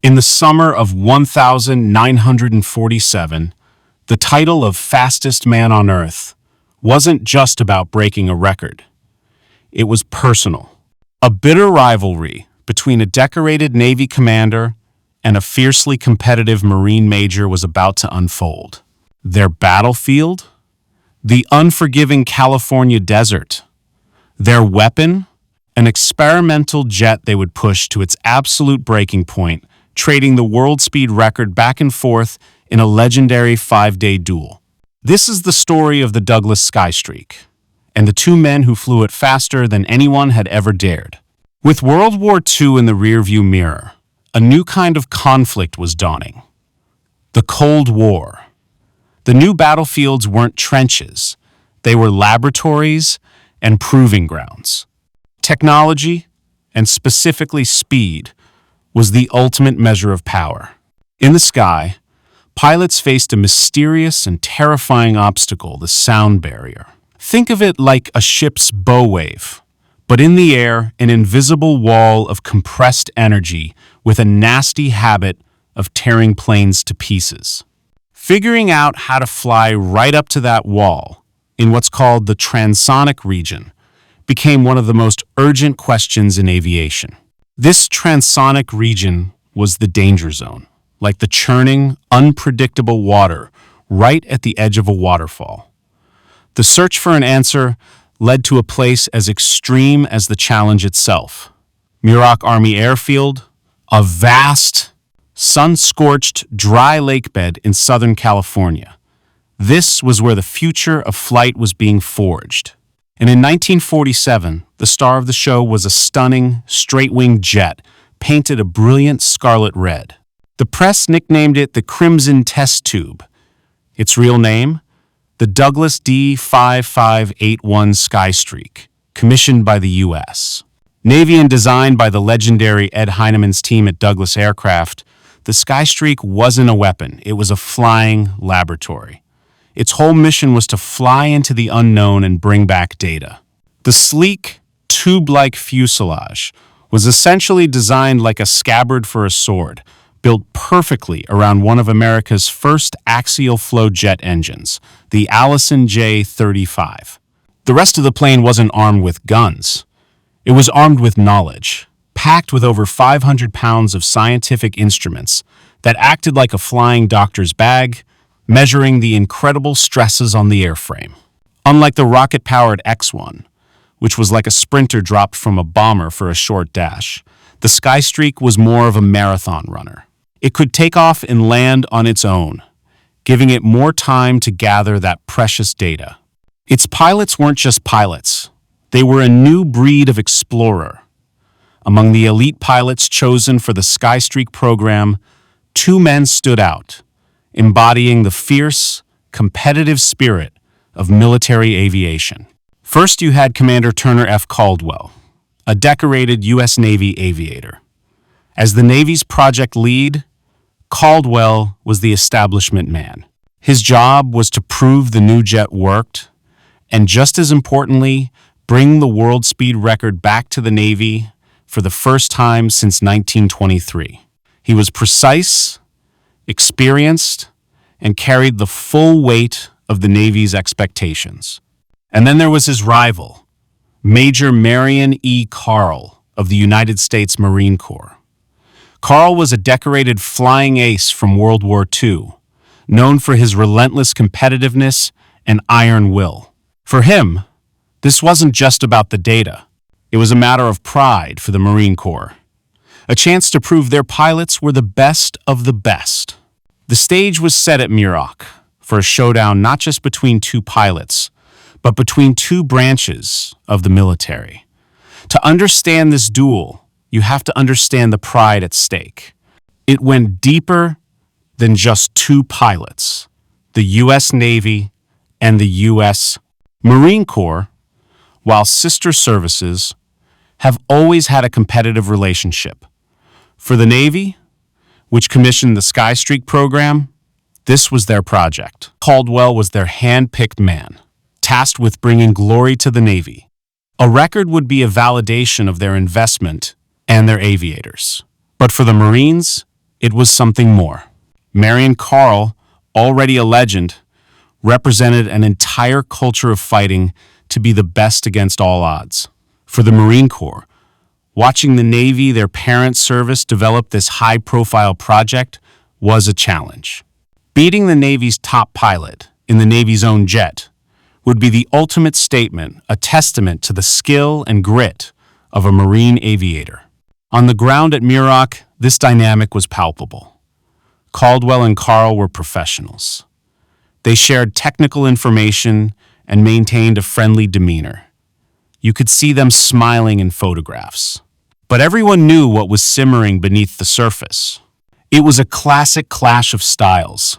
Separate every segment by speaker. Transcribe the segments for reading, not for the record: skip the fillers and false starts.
Speaker 1: In the summer of 1947, the title of fastest man on Earth wasn't just about breaking a record. It was personal. A bitter rivalry between a decorated Navy commander and a fiercely competitive Marine major was about to unfold. Their battlefield? The unforgiving California desert. Their weapon? An experimental jet they would push to its absolute breaking point, trading the world speed record back and forth in a legendary 5-day duel. This is the story of the Douglas Skystreak, and the two men who flew it faster than anyone had ever dared. With World War II in the rearview mirror, a new kind of conflict was dawning. The Cold War. The new battlefields weren't trenches. They were laboratories and proving grounds. Technology, and specifically speed, was the ultimate measure of power. In the sky, pilots faced a mysterious and terrifying obstacle, the sound barrier. Think of it like a ship's bow wave, but in the air, an invisible wall of compressed energy with a nasty habit of tearing planes to pieces. Figuring out how to fly right up to that wall, in what's called the transonic region, became one of the most urgent questions in aviation. This transonic region was the danger zone, like the churning, unpredictable water right at the edge of a waterfall. The search for an answer led to a place as extreme as the challenge itself. Muroc Army Airfield, a vast, sun-scorched, dry lakebed in Southern California. This was where the future of flight was being forged. And in 1947, the star of the show was a stunning, straight-winged jet painted a brilliant scarlet red. The press nicknamed it the Crimson Test Tube. Its real name? The Douglas D-558-1 Skystreak, commissioned by the U.S. Navy and designed by the legendary Ed Heinemann's team at Douglas Aircraft, the Skystreak wasn't a weapon, it was a flying laboratory. Its whole mission was to fly into the unknown and bring back data. The sleek, tube-like fuselage was essentially designed like a scabbard for a sword, built perfectly around one of America's first axial flow jet engines, the Allison J35. The rest of the plane wasn't armed with guns. It was armed with knowledge, packed with over 500 pounds of scientific instruments that acted like a flying doctor's bag, measuring the incredible stresses on the airframe. Unlike the rocket-powered X-1, which was like a sprinter dropped from a bomber for a short dash, the Skystreak was more of a marathon runner. It could take off and land on its own, giving it more time to gather that precious data. Its pilots weren't just pilots. They were a new breed of explorer. Among the elite pilots chosen for the Skystreak program, two men stood out, embodying the fierce, competitive spirit of military aviation. First, you had Commander Turner F. Caldwell, a decorated U.S. Navy aviator. As the Navy's project lead, Caldwell was the establishment man. His job was to prove the new jet worked, and just as importantly, bring the world speed record back to the Navy for the first time since 1923. He was precise, experienced, and carried the full weight of the Navy's expectations. And then there was his rival, Major Marion E. Carl of the United States Marine Corps. Carl was a decorated flying ace from World War II, known for his relentless competitiveness and iron will. For him, this wasn't just about the data. It was a matter of pride for the Marine Corps, a chance to prove their pilots were the best of the best. The stage was set at Muroc for a showdown not just between two pilots, but between two branches of the military. To understand this duel, you have to understand the pride at stake. It went deeper than just two pilots, the U.S. Navy and the U.S. Marine Corps, while sister services, have always had a competitive relationship. For the Navy, which commissioned the Skystreak program, this was their project. Caldwell was their hand-picked man, tasked with bringing glory to the Navy. A record would be a validation of their investment and their aviators. But for the Marines, It was something more. Marion Carl, already a legend, represented an entire culture of fighting to be the best against all odds. For the Marine Corps, watching the Navy, their parent service, develop this high-profile project was a challenge. Beating the Navy's top pilot in the Navy's own jet would be the ultimate statement, a testament to the skill and grit of a Marine aviator. On the ground at Mach, this dynamic was palpable. Caldwell and Carl were professionals. They shared technical information and maintained a friendly demeanor. You could see them smiling in photographs. But everyone knew what was simmering beneath the surface. It was a classic clash of styles.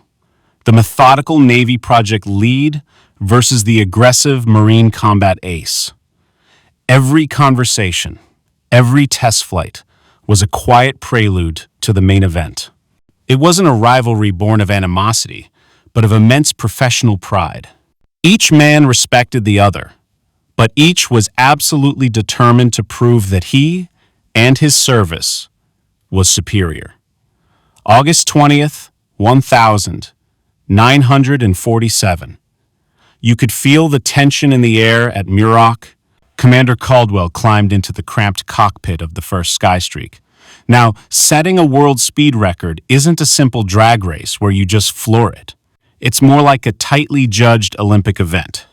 Speaker 1: The methodical Navy project lead versus the aggressive Marine combat ace. Every conversation, every test flight was a quiet prelude to the main event. It wasn't a rivalry born of animosity, but of immense professional pride. Each man respected the other, but each was absolutely determined to prove that he and his service was superior. August 20th, 1947. You could feel the tension in the air at Mach. Commander Caldwell climbed into the cramped cockpit of the first Skystreak. Now, setting a world speed record isn't a simple drag race where you just floor it. It's more like a tightly judged Olympic event.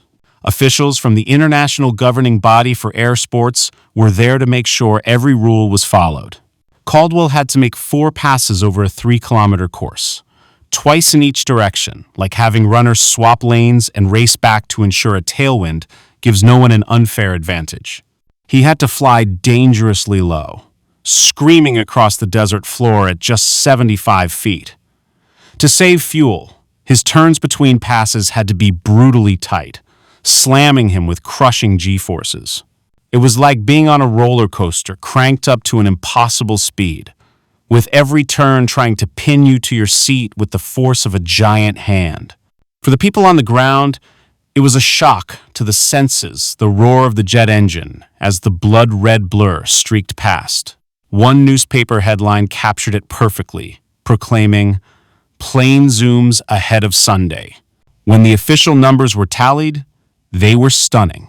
Speaker 1: Officials from the International Governing Body for Air Sports were there to make sure every rule was followed. Caldwell had to make 4 passes over a 3-kilometer course, twice in each direction, like having runners swap lanes and race back to ensure a tailwind gives no one an unfair advantage. He had to fly dangerously low, screaming across the desert floor at just 75 feet. To save fuel, his turns between passes had to be brutally tight, slamming him with crushing G-forces. It was like being on a roller coaster cranked up to an impossible speed, with every turn trying to pin you to your seat with the force of a giant hand. For the people on the ground, it was a shock to the senses, the roar of the jet engine as the blood-red blur streaked past. One newspaper headline captured it perfectly, proclaiming, "Plane zooms ahead of Sunday." When the official numbers were tallied, they were stunning.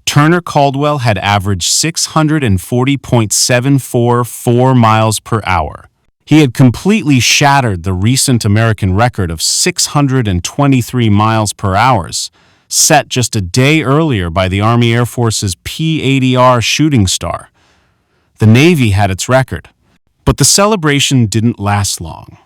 Speaker 1: Turner Caldwell had averaged 640.744 miles per hour. He had completely shattered the recent American record of 623 miles per hour, set just a day earlier by the Army Air Force's P-80R Shooting Star. The Navy had its record, but the celebration didn't last long.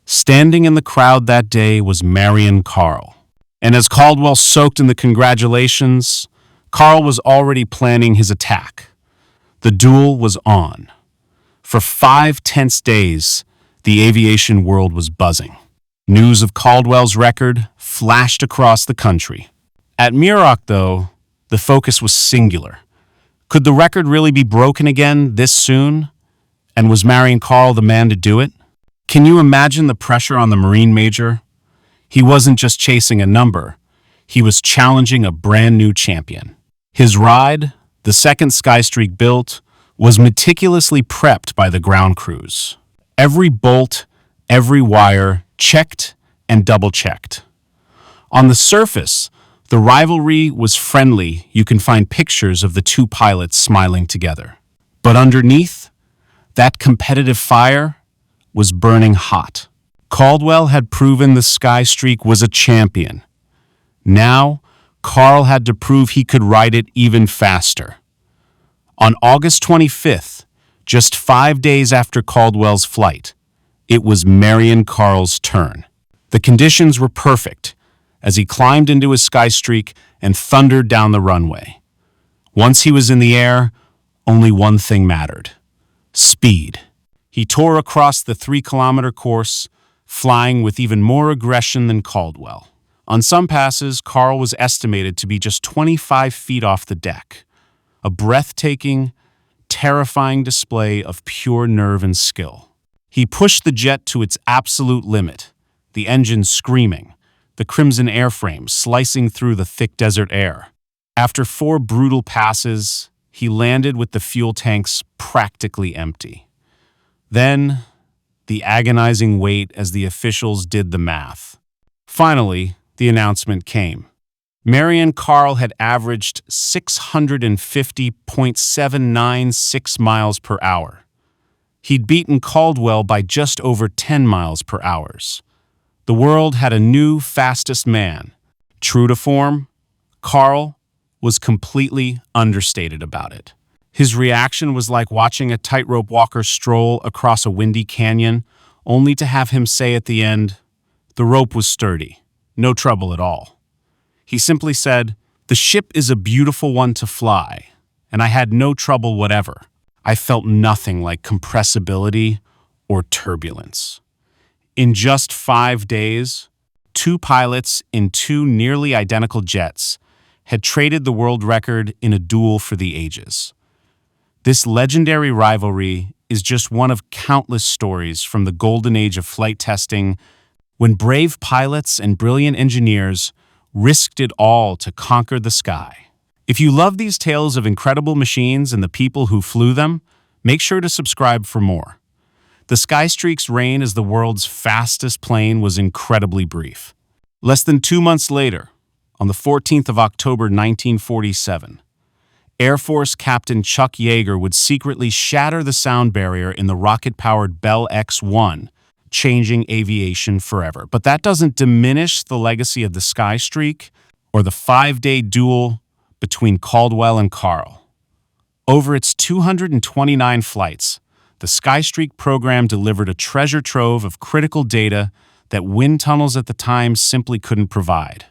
Speaker 1: Standing in the crowd that day was Marion Carl. And as Caldwell soaked in the congratulations, Carl was already planning his attack. The duel was on. For 5 tense days, the aviation world was buzzing. News of Caldwell's record flashed across the country. At Mach, though, the focus was singular. Could the record really be broken again this soon? And was Marion Carl the man to do it? Can you imagine the pressure on the Marine major? He wasn't just chasing a number. He was challenging a brand new champion. His ride, the second Skystreak built, was meticulously prepped by the ground crews. Every bolt, every wire, checked and double-checked. On the surface, the rivalry was friendly. You can find pictures of the 2 pilots smiling together. But underneath, that competitive fire was burning hot. Caldwell had proven the Skystreak was a champion. Now, Carl had to prove he could ride it even faster. On August 25th, just 5 days after Caldwell's flight, it was Marion Carl's turn. The conditions were perfect as he climbed into his Skystreak and thundered down the runway. Once he was in the air, only one thing mattered: speed. He tore across the 3-kilometer course, flying with even more aggression than Caldwell. On some passes, Carl was estimated to be just 25 feet off the deck, a breathtaking, terrifying display of pure nerve and skill. He pushed the jet to its absolute limit, the engine screaming, the crimson airframe slicing through the thick desert air. After 4 brutal passes, he landed with the fuel tanks practically empty. Then, the agonizing wait as the officials did the math. Finally, the announcement came. Marion Carl had averaged 650.796 miles per hour. He'd beaten Caldwell by just over 10 miles per hour. The world had a new fastest man. True to form, Carl was completely understated about it. His reaction was like watching a tightrope walker stroll across a windy canyon, only to have him say at the end, "The rope was sturdy, no trouble at all." He simply said, "The ship is a beautiful one to fly, and I had no trouble whatever. I felt nothing like compressibility or turbulence." In just 5 days, 2 pilots in 2 nearly identical jets had traded the world record in a duel for the ages. This legendary rivalry is just one of countless stories from the golden age of flight testing, when brave pilots and brilliant engineers risked it all to conquer the sky. If you love these tales of incredible machines and the people who flew them, make sure to subscribe for more. The Skystreak's reign as the world's fastest plane was incredibly brief. Less than 2 months later, on the 14th of October 1947, Air Force Captain Chuck Yeager would secretly shatter the sound barrier in the rocket-powered Bell X-1, changing aviation forever. But that doesn't diminish the legacy of the Skystreak or the 5-day duel between Caldwell and Carl. Over its 229 flights, the Skystreak program delivered a treasure trove of critical data that wind tunnels at the time simply couldn't provide.